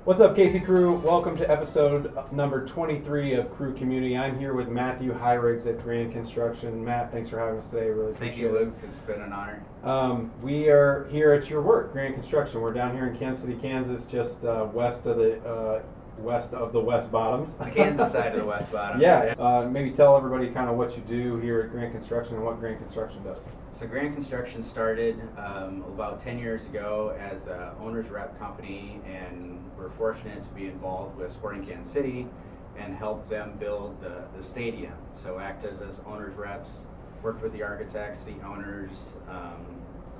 What's up, Casey Crew? Welcome to episode number 23 of Crew Community. I'm here with Matthew Heirigs at Grand Construction. Matt, thanks for having us today. Really appreciate it. Thank you, Luke. It's been an honor. We are here at your work, Grand Construction. We're down here in Kansas City, Kansas, just west of the West Bottoms. The Kansas side of the West Bottoms. Yeah. Maybe tell everybody kind of what you do here at Grand Construction and what Grand Construction does. So Grand Construction started about 10 years ago as an owner's rep company, and we're fortunate to be involved with Sporting Kansas City and help them build the stadium. So act as owner's reps, work with the architects, the owners,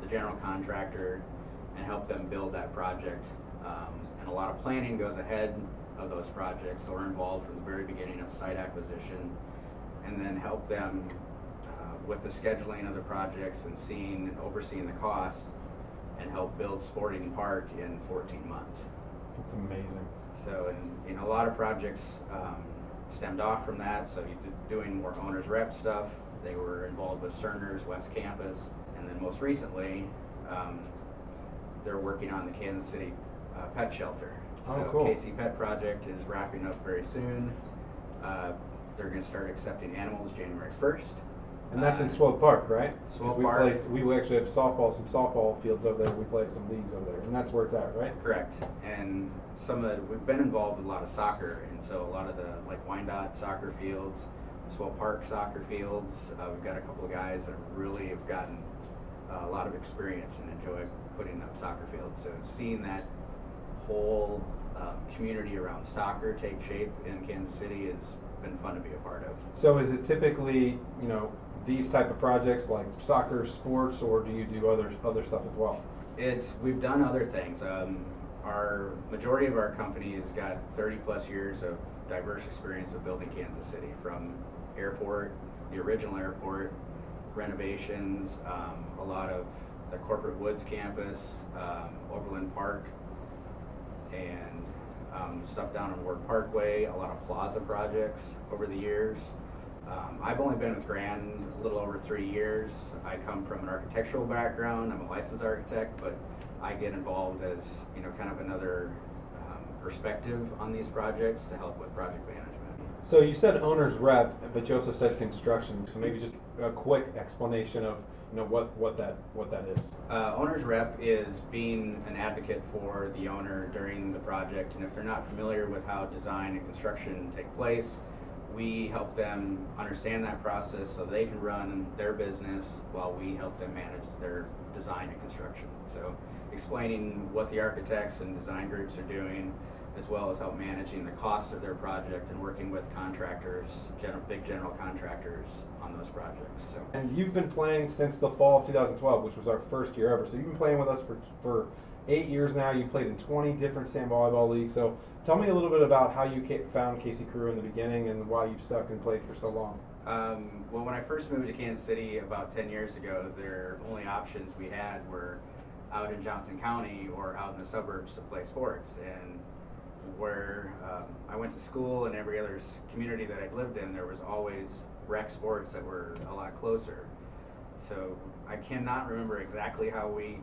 the general contractor, and help them build that project. And a lot of planning goes ahead of those projects, so we're involved from the very beginning of site acquisition, and then help them with the scheduling of the projects and overseeing the costs, and help build Sporting Park in 14 months. That's amazing. So, and a lot of projects stemmed off from that. So doing more owners rep stuff. They were involved with Cerner's West Campus, and then most recently, they're working on the Kansas City pet shelter. So cool. KC Pet Project is wrapping up very soon. They're going to start accepting animals January 1st. And that's in Swope Park, right? Swope Park. We actually have some softball fields over there. We play some leagues over there, and that's where it's at, right? Correct. And we've been involved with a lot of soccer, and so a lot of the Wyandotte soccer fields, Swope Park soccer fields. We've got a couple of guys that really have gotten a lot of experience and enjoy putting up soccer fields. So seeing that whole community around soccer take shape in Kansas City has been fun to be a part of. So is it typically, these type of projects like soccer, sports, or do you do other stuff as well? We've done other things. Our majority of our company has got 30 plus years of diverse experience of building Kansas City, from airport, the original airport, renovations, a lot of the Corporate Woods campus, Overland Park, and stuff down in Ward Parkway, a lot of plaza projects over the years. I've only been with Grand a little over 3 years. I come from an architectural background. I'm a licensed architect, but I get involved as kind of another perspective on these projects to help with project management. So you said owner's rep, but you also said construction. So maybe just a quick explanation of what that is. Owner's rep is being an advocate for the owner during the project, and if they're not familiar with how design and construction take place, we help them understand that process so they can run their business while we help them manage their design and construction. So explaining what the architects and design groups are doing, as well as help managing the cost of their project and working with contractors, big general contractors on those projects. So. And you've been playing since the fall of 2012, which was our first year ever. So you've been playing with us for 8 years now. You played in 20 different sand volleyball leagues. So tell me a little bit about how you found Casey Crew in the beginning and why you've stuck and played for so long. Well, when I first moved to Kansas City about 10 years ago, the only options we had were out in Johnson County or out in the suburbs to play sports. And where I went to school and every other community that I'd lived in, there was always rec sports that were a lot closer. So I cannot remember exactly how we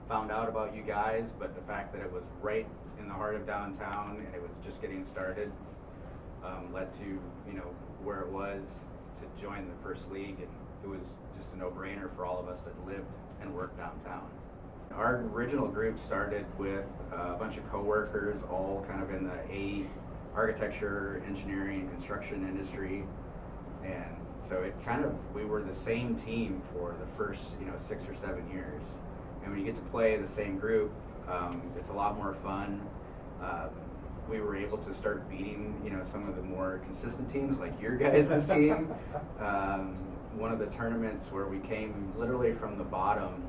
found out about you guys, but the fact that it was right in the heart of downtown and it was just getting started led to where it was to join the first league, and it was just a no-brainer for all of us that lived and worked downtown. Our original group started with a bunch of coworkers, all kind of in the architecture, engineering, construction industry, and so we were the same team for the first 6 or 7 years. And when you get to play the same group, it's a lot more fun. We were able to start beating some of the more consistent teams, like your guys' team. One of the tournaments where we came literally from the bottom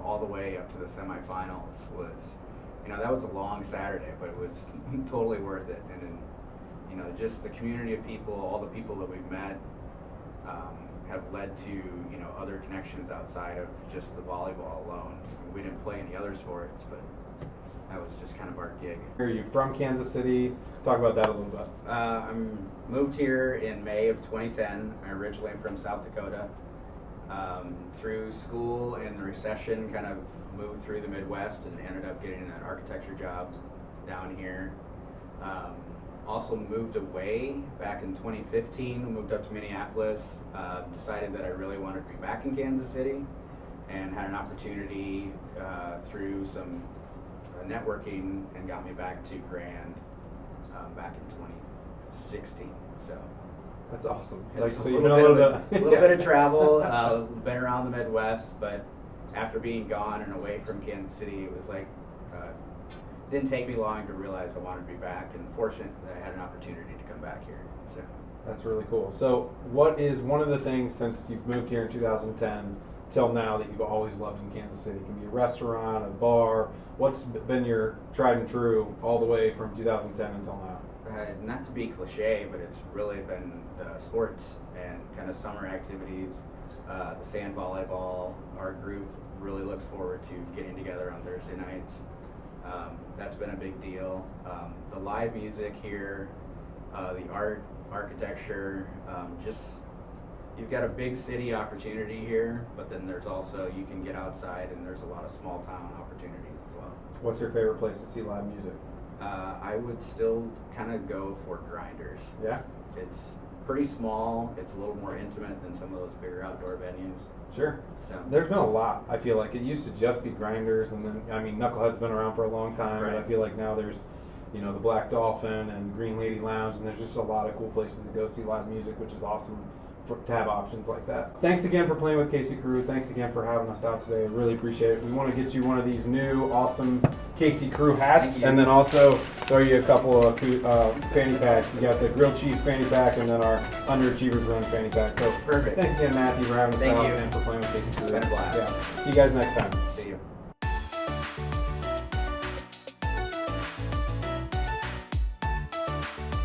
all the way up to the semifinals was, that was a long Saturday, but it was totally worth it. And then, just the community of people, all the people that we've met, have led to other connections outside of just the volleyball alone. We didn't play any other sports, but that was just kind of our gig. Are you from Kansas City? Talk about that a little bit. I moved here in May of 2010. I'm originally from South Dakota. Through school and the recession, kind of moved through the Midwest and ended up getting an architecture job down here. Also moved away back in 2015, moved up to Minneapolis, decided that I really wanted to be back in Kansas City, and had an opportunity through some networking and got me back to Grand back in 2016. So That's awesome. it's So a you've little, been bit, a of a little bit of travel, been around the Midwest, but after being gone and away from Kansas City, it was like, didn't take me long to realize I wanted to be back, and fortunate that I had an opportunity to come back here. So That's really cool. So what is one of the things since you've moved here in 2010 till now that you've always loved in Kansas City? It can be a restaurant, a bar. What's been your tried and true all the way from 2010 until now? not to be cliche, but it's really been the sports and kind of summer activities. The sand volleyball, our group really looks forward to getting together on Thursday nights. That's been a big deal. The live music here, the art, architecture, just you've got a big city opportunity here, but then there's also, you can get outside and there's a lot of small town opportunities as well. What's your favorite place to see live music? I would still kind of go for Grinders. Yeah? It's pretty small, it's a little more intimate than some of those bigger outdoor venues. Sure. So There's been a lot. I feel like it used to just be Grinders, and then, I mean, Knucklehead's been around for a long time, but I Right. feel like now there's, you know, the Black Dolphin and Green Lady Lounge, and there's just a lot of cool places to go see live music, which is awesome to have options like that. Thanks again for playing with Casey Crew. Thanks again for having us out today. Really appreciate it. We want to get you one of these new awesome Casey Crew hats, Thank you. and then also throw you a couple of fanny packs. You got the grilled cheese fanny pack, and then our Underachievers Run fanny pack. So Perfect. thanks again, Matthew, for having us Thank out you. and for playing with Casey Crew. It's been a blast. Yeah. See you guys next time.